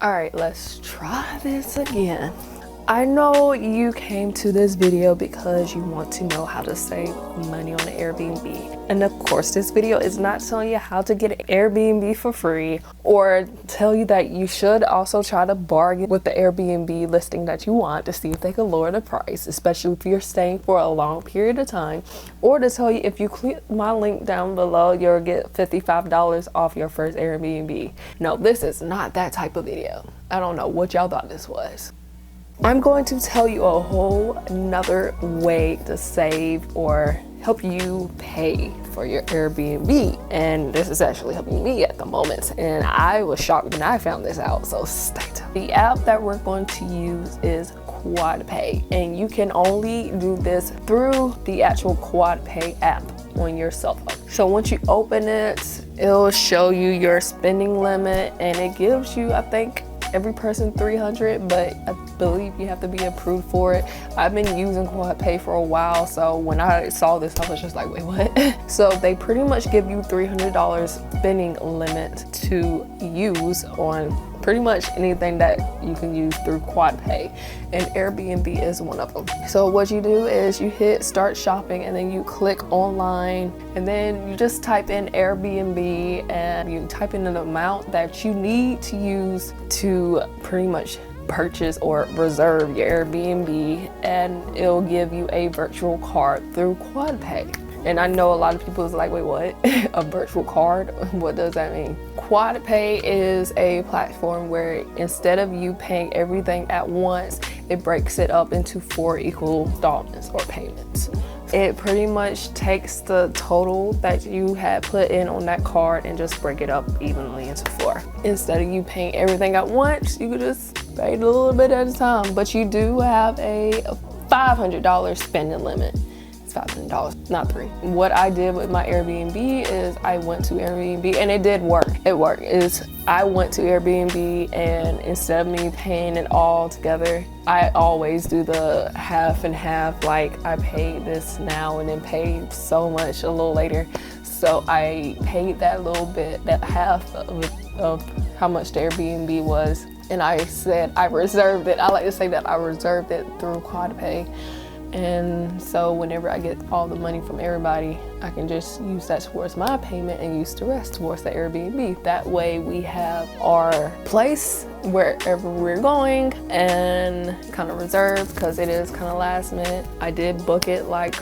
All right, let's try this again. I know you came to this video because you want to know how to save money on Airbnb. And of course, this video is not telling you how to get an Airbnb for free or tell you that you should also try to bargain with the Airbnb listing that you want to see if they can lower the price, especially if you're staying for a long period of time, or to tell you if you click my link down below, you'll get $55 off your first Airbnb. No, this is not that type of video. I don't know what y'all thought this was. I'm going to tell you a whole nother way to save or help you pay for your Airbnb, and this is actually helping me at the moment, and I was shocked when I found this out, so stay tuned. The app that we're going to use is QuadPay, and you can only do this through the actual QuadPay app on your cell phone. So once you open it, it'll show you your spending limit, and it gives you, I think, every person $300, but I believe you have to be approved for it. I've been using QuadPay for a while, so when I saw this, I was just like, wait, what? So they pretty much give you $300 spending limit to use on pretty much anything that you can use through QuadPay, and Airbnb is one of them. So what you do is you hit start shopping, and then you click online, and then you just type in Airbnb, and you type in an amount that you need to use to pretty much purchase or reserve your Airbnb, and it'll give you a virtual card through QuadPay. And I know a lot of people is like, wait, what? A virtual card? What does that mean? QuadPay is a platform where instead of you paying everything at once, it breaks it up into 4 equal installments or payments. It pretty much takes the total that you had put in on that card and just break it up evenly into 4. Instead of you paying everything at once, you could just pay it a little bit at a time. But you do have a $500 spending limit. $500, not 3. What I did with my Airbnb is I went to Airbnb, and it did work. It worked. I went to Airbnb, and instead of me paying it all together, I always do the half and half, like I paid this now and then paid so much a little later. So I paid that little bit, that half of how much the Airbnb was, and I said I reserved it. I like to say that I reserved it through QuadPay. And so whenever I get all the money from everybody, I can just use that towards my payment and use the rest towards the Airbnb. That way we have our place wherever we're going and kind of reserved, because it is kind of last minute. I did book it like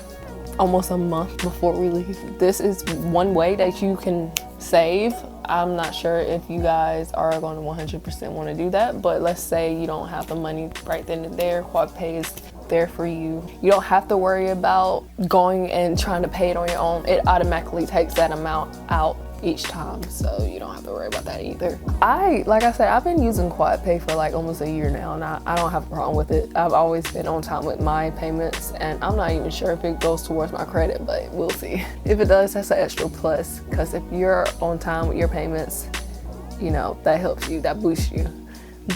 almost a month before we leave. This is one way that you can save. I'm not sure if you guys are going to 100% want to do that, but let's say you don't have the money right then and there. QuadPay is there for you. You don't have to worry about going and trying to pay it on your own. It automatically takes that amount out each time, so you don't have to worry about that either. Like I said, I've been using QuadPay for like almost a year now, and I don't have a problem with it. I've always been on time with my payments, and I'm not even sure if it goes towards my credit, but we'll see. If it does, that's an extra plus, because if you're on time with your payments, you know, that helps you, that boosts you.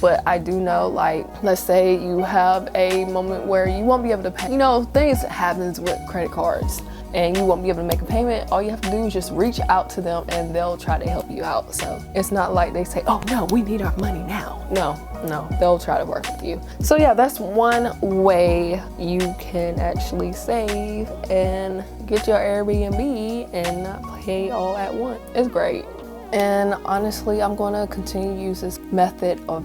But I do know, like, let's say you have a moment where you won't be able to pay. You know, things happens with credit cards, and you won't be able to make a payment. All you have to do is just reach out to them, and they'll try to help you out. So it's not like they say, oh no, we need our money now. No, they'll try to work with you. So yeah, that's one way you can actually save and get your Airbnb and not pay all at once. It's great. And honestly, I'm going to continue to use this method of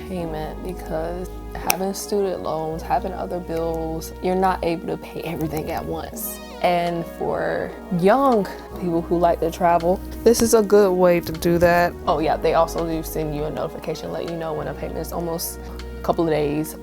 payment because having student loans, having other bills, you're not able to pay everything at once. And for young people who like to travel, this is a good way to do that. Oh yeah, they also do send you a notification letting you know when a payment is almost a couple of days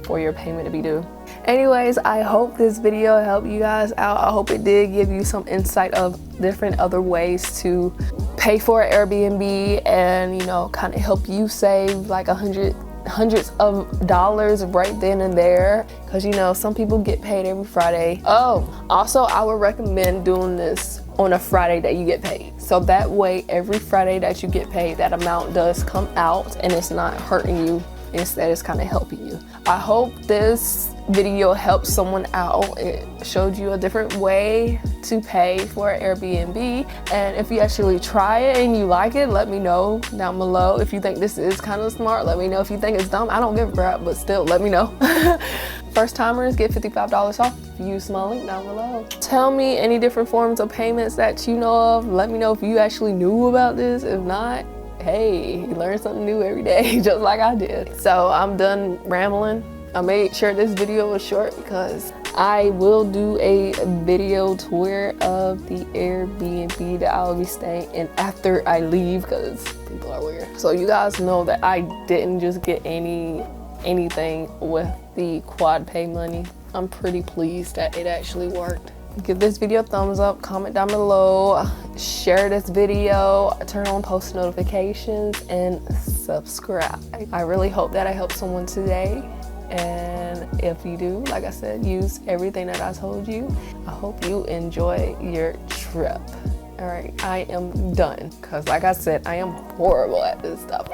for your payment to be due. Anyways, I hope this video helped you guys out. I hope it did give you some insight of different other ways to pay for an Airbnb and, you know, kind of help you save like hundreds of dollars right then and there, because you know some people get paid every Friday. Oh, also I would recommend doing this on a Friday that you get paid, so that way every Friday that you get paid, that amount does come out and it's not hurting you, instead it's kind of helping you. I hope this video helped someone out, it showed you a different way to pay for Airbnb. And if you actually try it and you like it, let me know down below. If you think this is kind of smart, let me know. If you think it's dumb, I don't give a crap, but still let me know. First timers get $55 off if you use my link down below. Tell me any different forms of payments that you know of. Let me know if you actually knew about this. If not, hey, you learn something new every day, just like I did. So I'm done rambling. I made sure this video was short because I will do a video tour of the Airbnb that I'll be staying in after I leave, because people are weird. So you guys know that I didn't just get anything with the quad pay money. I'm pretty pleased that it actually worked. Give this video a thumbs up, comment down below, share this video, turn on post notifications, and subscribe. I really hope that I helped someone today. And if you do, like I said, use everything that I told you. I hope you enjoy your trip. All right, I am done, because like I said, I am horrible at this stuff.